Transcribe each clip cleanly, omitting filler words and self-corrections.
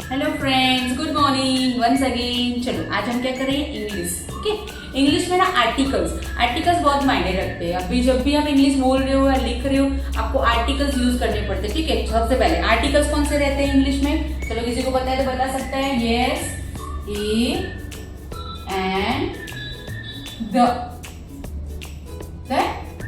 Hello friends, good morning once again. चलो आज हम क्या करेंगे, इंग्लिश। ओके, इंग्लिश में ना आर्टिकल्स बहुत मायने रखते हैं। अभी जब भी आप इंग्लिश बोल रहे हो या लिख रहे हो, आपको आर्टिकल्स यूज करने पड़ते हैं। ठीक है, सबसे पहले आर्टिकल्स कौन से रहते हैं इंग्लिश में? चलो किसी को पता है तो बता सकता है। Yes, A and the.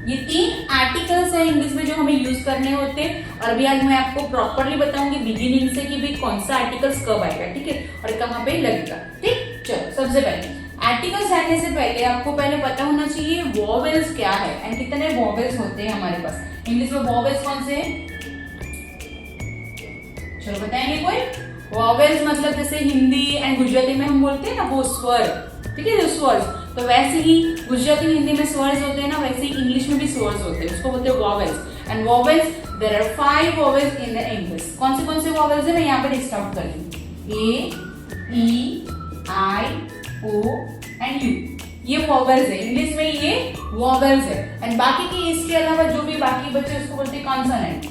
ये तीन आर्टिकल्स है इंग्लिश में जो हमें यूज करने होते हैं। और अभी आज मैं आपको प्रॉपरली बताऊंगी बिगिनिंग से कि भाई कौन सा आर्टिकल्स कब आएगा, ठीक है, और कहाँ पे लगेगा। ठीक, चलो सबसे पहले आर्टिकल्स जानने से पहले आपको पहले पता होना चाहिए वॉवेल्स क्या है एंड कितने वॉवेल्स होते हैं हमारे पास। इंग्लिश में वॉवेल्स कौन से हैं? चलो बताएंगे कोई? वॉवेल्स मतलब जैसे हिंदी एंड गुजराती में हम बोलते हैं ना वो स्वर, ठीक है, जो स्वर, तो वैसे ही गुजराती हिंदी में स्वर्स होते हैं ना, वैसे ही इंग्लिश में भी स्वर्स होते हैं, उसको बोलते हैं vowels. And vowels, there are 5 vowels in the English. कौन से वॉवेल्स है मैं यहाँ पे लिस्ट आउट कर दूं। ए, ई, आई, ओ एंड यू, ये वॉवेल्स है इंग्लिश में, ये वॉवेल्स है। एंड बाकी की इसके अलावा जो भी बाकी बचे उसको बोलते हैं कॉन्सोनेंट।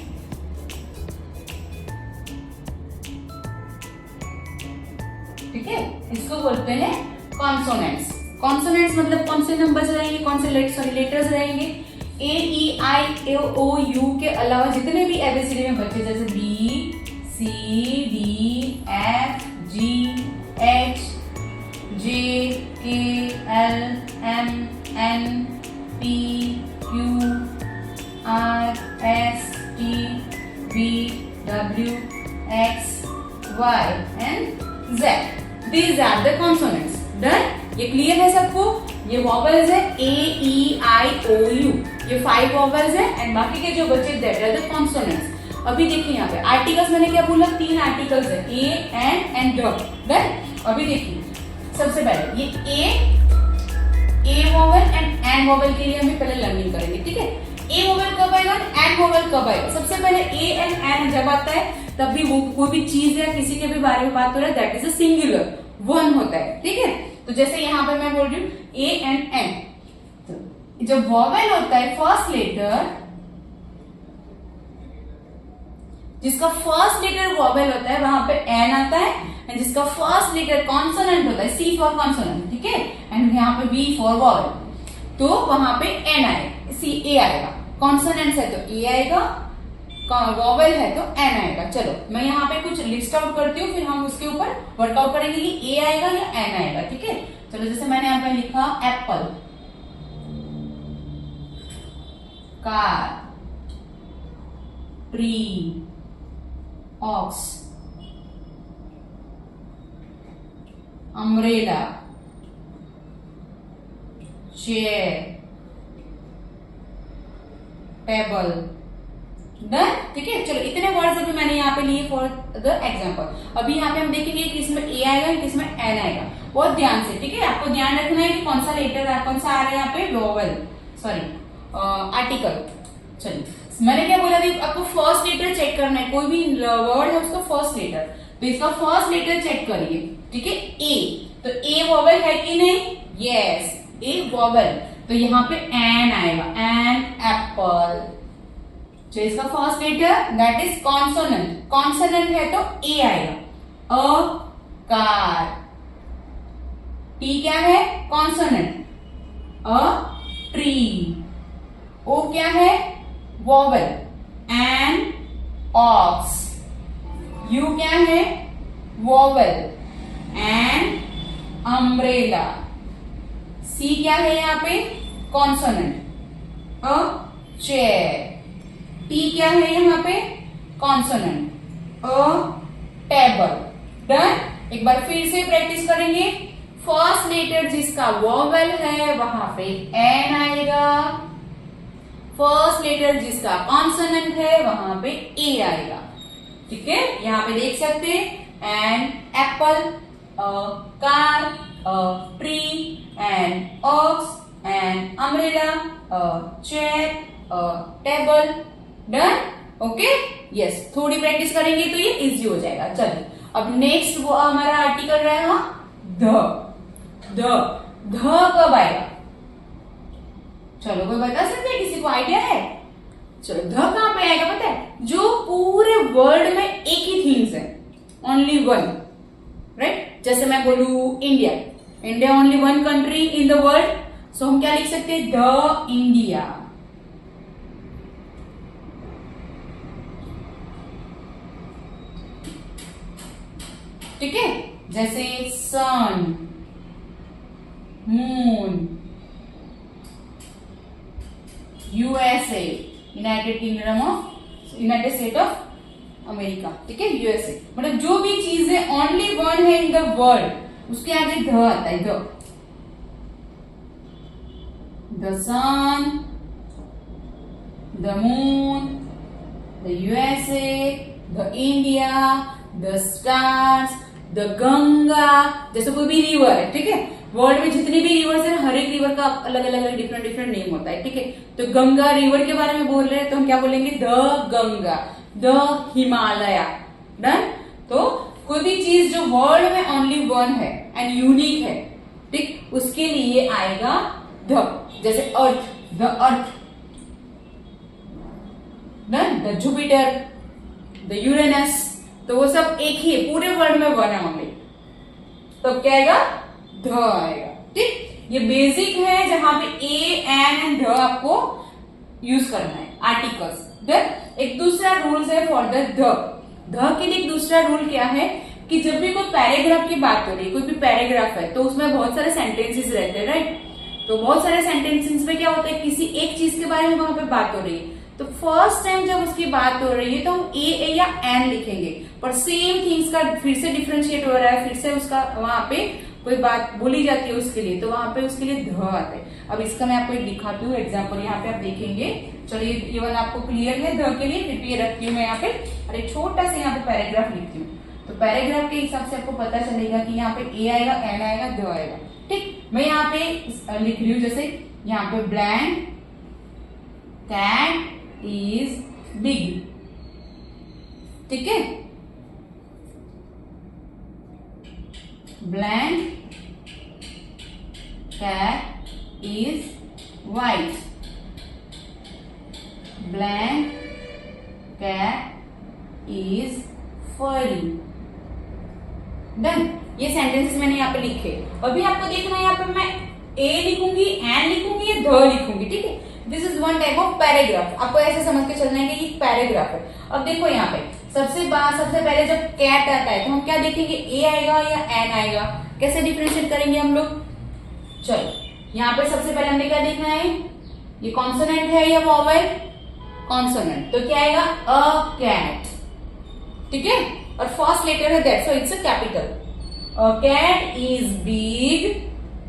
ठीक है, इसको बोलते हैं कॉन्सोनेंट्स। कॉन्सोनेंट्स मतलब कौन से नंबर्स रहेंगे, कौन से लेटर्स रहेंगे? ए, ई, आई, ओ, यू के अलावा जितने भी एबीसीडी में बच्चे जैसे B, C, D, F, G, H, J, K, L, M, N, P, Q, R, S, T, V, W, X, Y and Z. These are the consonants. Done? ये क्लियर है सबको? ये वॉवेल्स है ए, ई, आई, ओ, यू, ये 5 vowels है and बाकी के जो बचे दैट आर द कॉन्सोनेंट्स। अभी देखिए यहाँ पे आर्टिकल्स मैंने क्या बोला, 3 आर्टिकल्स है, ए, एन ड। डन? अभी देखिए सबसे पहले ये ए वॉवेल एंड एन वॉवेल के लिए हमें पहले लर्निंग करेंगे। ठीक है, ए वॉवेल कब आएगा, एन वॉवेल कब आएगा? सबसे पहले ए एंड एन जब आता है तब भी वो कोई भी चीज है किसी के भी बारे में बात हो रहा है, that is a singular, one होता है। ठीक है, तो जैसे यहाँ पे मैं बोल रही हूँ ए एंड एन, तो जब वॉवेल होता है फर्स्ट लेटर, जिसका फर्स्ट लेटर वॉवेल होता है वहां पे एन आता है, एंड जिसका फर्स्ट लेटर कॉन्सोनेंट होता है, सी फॉर कॉन्सोनेंट, ठीक है, एंड यहाँ पे वी फॉर वॉवेल, तो वहां पे एन आएगा, सी ए आएगा। कॉन्सोनेंट्स है तो ए आएगा, वॉवेल है तो एन आएगा। चलो मैं यहाँ पे कुछ लिस्ट आउट करती हूँ, फिर हम उसके ऊपर वर्कआउट करेंगे कि ए आएगा या एन आएगा। ठीक है, चलो जैसे मैंने यहाँ पे लिखा apple, car, tree, ox, umbrella, chair, table. Done? ठीक है, चलो इतने वर्ड्स अभी मैंने यहाँ पे लिए फॉर द एग्जाम्पल। अभी यहाँ पे हम देखेंगे कि इसमें ए आएगा किसमें एन आएगा, बहुत ध्यान से। ठीक है, आपको ध्यान रखना है कि कौन सा लेटर कौन सा आ रहा है यहाँ पे, वोवेल, सॉरी आर्टिकल। चलिए मैंने क्या बोला थी, आपको फर्स्ट लेटर चेक करना है, कोई भी वर्ड है उसका फर्स्ट लेटर, तो इसका फर्स्ट लेटर चेक करिए। ठीक है, ए, तो ए वोवेल है कि नहीं? यस, ए वोवेल, तो यहाँ पे एन आएगा, एन एप्पल। जो इसका first letter that is consonant, consonant है तो ए आएगा। अ कार, टी क्या है? कॉन्सोनेंट। अ ट्री, ओ क्या है? वॉवेल। एन ऑक्स, यू क्या है? वॉवेल। एन अम्ब्रेला, सी क्या है यहाँ पे? कॉन्सोनेंट। अ चेयर, टी क्या है यहाँ पे? कॉन्सोनेंट। अ टेबल। डन? एक बार फिर से प्रैक्टिस करेंगे। फर्स्ट लेटर जिसका वॉवेल है वहां पे एन आएगा, फर्स्ट लेटर जिसका कॉन्सोनेंट है वहां पे ए आएगा। ठीक है, यहाँ पे देख सकते हैं an apple, car, tree, an ox, an umbrella, chair, table. Done? Okay, yes, थोड़ी प्रैक्टिस करेंगे तो ये इजी हो जाएगा। चलिए अब नेक्स्ट वो हमारा आर्टिकल रहेगा द। ध कब आएगा? चलो कोई बता सकते हैं, किसी को आइडिया है? चलो ध कहां पे आएगा पता है? जो पूरे वर्ड में एक ही थिंग्स है, ओनली वन, राइट। जैसे मैं बोलू India, India only one country in the world, so हम क्या लिख सकते हैं, द इंडिया। ठीक है, जैसे sun, moon, USA, United State of America, ठीक है, यूएसए। मतलब जो भी चीज है ओनली वन है इन द वर्ल्ड, उसके आगे द आता है, the sun, the moon, the USA, the India, the stars, the Ganga. जैसे कोई भी रिवर है, ठीक है, वर्ल्ड में जितनी भी रिवर्स है, हर एक रिवर का अलग अलग डिफरेंट डिफरेंट नेम होता है, ठीक है। तो गंगा रिवर के बारे में बोल रहे हैं तो हम क्या बोलेंगे, the Ganga, the Himalaya. Done. तो कोई भी चीज जो वर्ल्ड में ओनली वन है एंड यूनिक है, ठीक, उसके लिए आएगा द। जैसे earth, the earth, done, the Jupiter, the Uranus. तो वो सब एक ही है, पूरे वर्ल्ड में वन है ओनली, तो क्या आएगा, ध आएगा, ठीक। ये बेसिक है जहां पे ए, एन एंड ध आपको यूज करना है, आर्टिकल्स। देन एक दूसरा रूल है फॉर द ध के लिए। एक दूसरा रूल क्या है कि जब भी कोई पैराग्राफ की बात हो रही है, कोई भी पैराग्राफ है, तो उसमें बहुत सारे सेंटेंसेस रहते हैं, राइट। तो बहुत सारे सेंटेंसेस में क्या होता है, किसी एक चीज के बारे में वहां पे बात हो रही है, तो फर्स्ट टाइम जब उसकी बात हो रही है तो हम ए या एन लिखेंगे, पर सेम थिंग्स का फिर से डिफरेंशिएट हो रहा है, फिर से उसका वहां पे कोई बात बोली जाती है उसके लिए, तो वहां पे उसके लिए ध आता है। अब इसका मैं आपको एक दिखाती हूँ एग्जाम्पल, यहाँ पे आप देखेंगे। चलिए ये वाला आपको क्लियर है ध के लिए, फिर भी ये रखती हूँ मैं यहाँ पे, और एक छोटा सा यहाँ पे पैराग्राफ लिखती हूँ। तो पैराग्राफ के हिसाब से आपको पता चलेगा कि यहाँ पे ए आएगा, एन आएगा, ध आएगा, ठीक। मैं यहाँ पे लिख रही हूँ, जैसे यहाँ पे ब्लैंक कैट इज बिग, ठीक है, blank cat is white, blank cat is furry। Done. ये सेंटेंसेस मैंने यहाँ पे लिखे। अभी आपको देखना है, यहाँ पे मैं ए लिखूंगी, एन लिखूंगी, या ध लिखूंगी, ठीक है। This is one type of paragraph. आपको ऐसे समझ के चलना है कि ये पैराग्राफ है। अब देखो यहाँ पे सबसे पहले जब कैट आता है तो हम क्या देखेंगे, ए आएगा या एन आएगा, कैसे डिफरेंशिएट करेंगे हम लोग। चलो यहाँ पे सबसे पहले हमें क्या देखना है, ये कॉन्सोनेंट है या वॉवेल, कॉन्सोनेंट, तो क्या आएगा, अ कैट, ठीक है, और फर्स्ट लेटर है that, so it's a capital. A cat is big,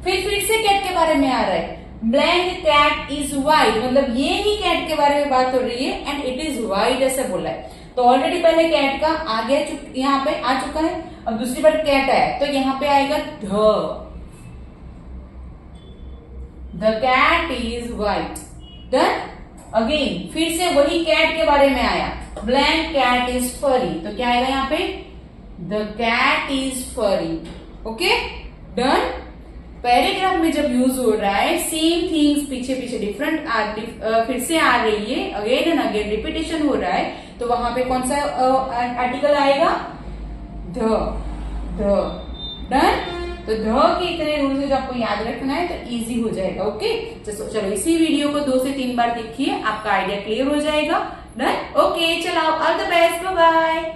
फिर से कैट के बारे में आ रहा है, ब्लैंक कैट इज व्हाइट, मतलब ये ही कैट के बारे में बात हो रही है, एंड इट इज व्हाइट ऐसे बोला है। तो ऑलरेडी पहले कैट का आ गया, यहाँ पे आ चुका है, अब दूसरी बार कैट है तो यहाँ पे आएगा ध, the cat is white. Done. Again फिर से वही कैट के बारे में आया, ब्लैंक कैट इज फरी, तो क्या आएगा यहाँ पे, द कैट इज फरी। Okay, done. पैराग्राफ में जब यूज हो रहा है, सेम थिंग्स पीछे पीछे डिफरेंट फिर से आ रही है, अगेन एंड अगेन रिपीटेशन हो रहा है, तो वहां पे कौन सा आर्टिकल आएगा, ध। डन। तो ध के इतने रूल्स जो आपको याद रखना है तो इजी हो जाएगा। ओके, तो चलो इसी वीडियो को 2 से 3 बार देखिए, आपका आइडिया क्लियर हो जाएगा। डन। ओके, चलो all the best, bye bye.